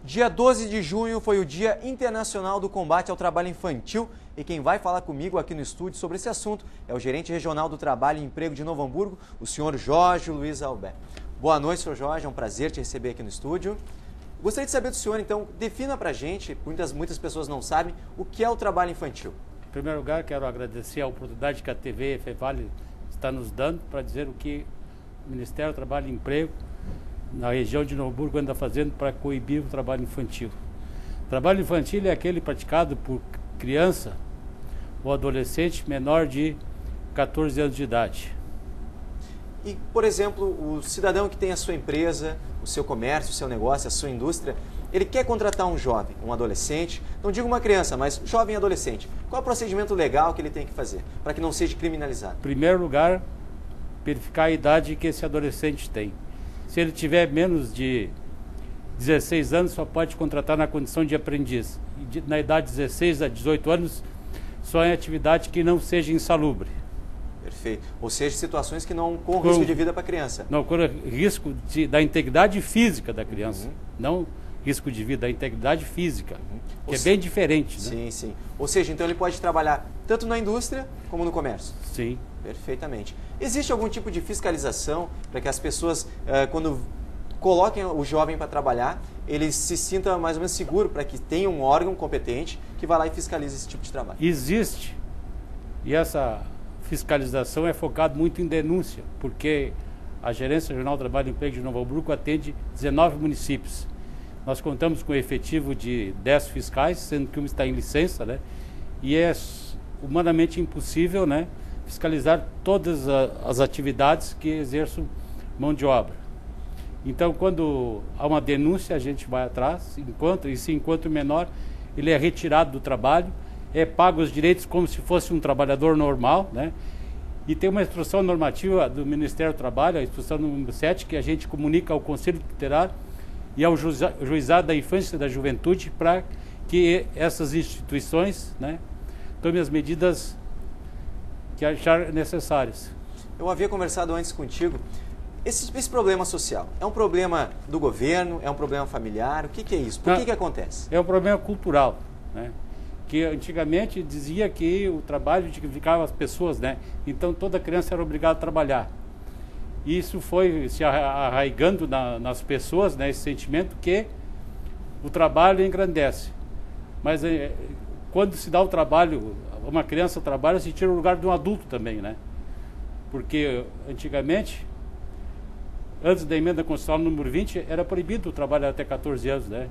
Dia 12 de junho foi o Dia Internacional do Combate ao Trabalho Infantil e quem vai falar comigo aqui no estúdio sobre esse assunto é o Gerente Regional do Trabalho e Emprego de Novo Hamburgo, o senhor Jorge Luiz Albert. Boa noite, senhor Jorge, é um prazer te receber aqui no estúdio. Gostaria de saber do senhor, então, defina pra gente, muitas pessoas não sabem, o que é o trabalho infantil. Em primeiro lugar, quero agradecer a oportunidade que a TV FEVALE está nos dando para dizer o que o Ministério do Trabalho e Emprego na região de Novo Hamburgo anda fazendo para coibir o trabalho infantil. O trabalho infantil é aquele praticado por criança ou adolescente menor de 14 anos de idade. E, por exemplo, o cidadão que tem a sua empresa, o seu comércio, o seu negócio, a sua indústria, ele quer contratar um jovem, um adolescente, não digo uma criança, mas jovem e adolescente. Qual é o procedimento legal que ele tem que fazer para que não seja criminalizado? Em primeiro lugar, verificar a idade que esse adolescente tem. Se ele tiver menos de 16 anos, só pode contratar na condição de aprendiz. E na idade de 16 a 18 anos, só em atividade que não seja insalubre. Perfeito. Ou seja, situações que não corram risco de vida para a criança. Não corra risco da integridade física da criança. Não risco de vida, da integridade física, que é bem diferente. Sim, né? sim. Ou seja, então ele pode trabalhar tanto na indústria como no comércio. Sim. Perfeitamente. Existe algum tipo de fiscalização para que as pessoas, quando coloquem o jovem para trabalhar, ele se sinta mais ou menos seguro para que tenha um órgão competente que vá lá e fiscalize esse tipo de trabalho? Existe. E essa fiscalização é focada muito em denúncia, porque a Gerência Regional do Trabalho e Emprego de Novo Hamburgo atende 19 municípios. Nós contamos com um efetivo de 10 fiscais, sendo que um está em licença, né? E é humanamente impossível, né, fiscalizar todas as atividades que exerçam mão de obra. Então, quando há uma denúncia, a gente vai atrás, e se encontra o menor, ele é retirado do trabalho, é pago os direitos como se fosse um trabalhador normal, né? E tem uma instrução normativa do Ministério do Trabalho, a instrução número 7, que a gente comunica ao Conselho Tutelar e ao Juizado da Infância e da Juventude para que essas instituições, né, tomem as medidas que achar necessárias. Eu havia conversado antes contigo. Esse problema social é um problema do governo? É um problema familiar? O que é isso? Por que acontece? É um problema cultural, né? Que antigamente dizia que o trabalho dignificava as pessoas, né? Então toda criança era obrigada a trabalhar. Isso foi se arraigando nas pessoas, né? Esse sentimento que o trabalho engrandece. Mas quando se dá o trabalho, uma criança trabalha, se tira o lugar de um adulto também, né? Porque antigamente, antes da emenda constitucional número 20, era proibido o trabalho até 14 anos, né?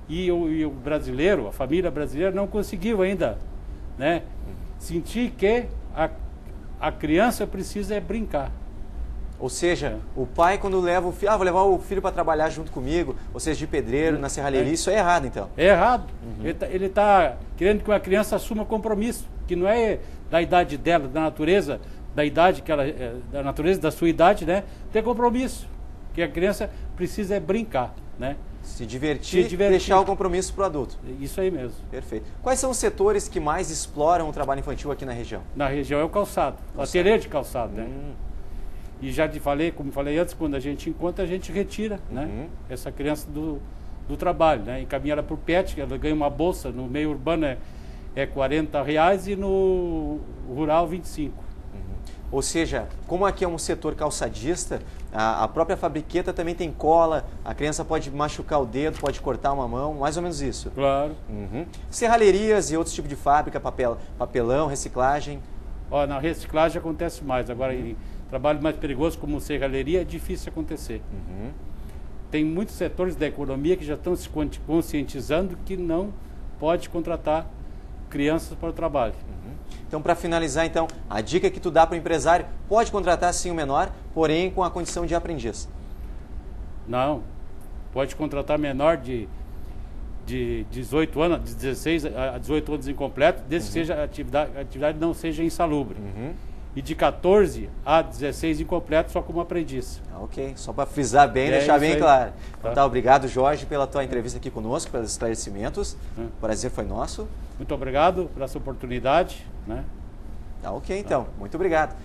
E o brasileiro, a família brasileira não conseguiu ainda, né, sentir que a criança precisa brincar. Ou seja, o pai quando leva o filho, vou levar o filho para trabalhar junto comigo, ou seja, de pedreiro, na serralheria, isso é errado então? É errado. Ele está querendo que uma criança assuma compromisso, que não é da idade dela, da natureza, da idade que ela, da natureza da sua idade, né, ter compromisso. Que a criança precisa brincar, né? Se divertir, deixar o compromisso para o adulto. Isso aí mesmo. Perfeito. Quais são os setores que mais exploram o trabalho infantil aqui na região? Na região é o calçado, o ateliê de calçado, né? E já te falei, como falei antes, quando a gente encontra, a gente retira, né, essa criança do trabalho, né? Encaminha ela para o PET, ela ganha uma bolsa, no meio urbano é R$40 e no rural 25. Ou seja, como aqui é um setor calçadista, a própria fabriqueta também tem cola, a criança pode machucar o dedo, pode cortar uma mão, mais ou menos isso. Claro. Serralherias e outros tipos de fábrica, papelão, reciclagem? Ó, na reciclagem acontece mais, agora em trabalho mais perigoso como serralheria é difícil acontecer. Tem muitos setores da economia que já estão se conscientizando que não pode contratar crianças para o trabalho. Então, para finalizar, então, a dica que tu dá para o empresário, pode contratar sim o menor, porém com a condição de aprendiz. Não, pode contratar menor de 18 anos, de 16 a 18 anos incompleto, desde que seja a atividade não seja insalubre. E de 14 a 16 incompleto só como aprendiz. Ok, só para frisar bem, deixar bem claro. Então, tá, obrigado, Jorge, pela tua entrevista aqui conosco, pelos esclarecimentos. O prazer foi nosso. Muito obrigado por essa oportunidade, né? Tá ok, então. Muito obrigado.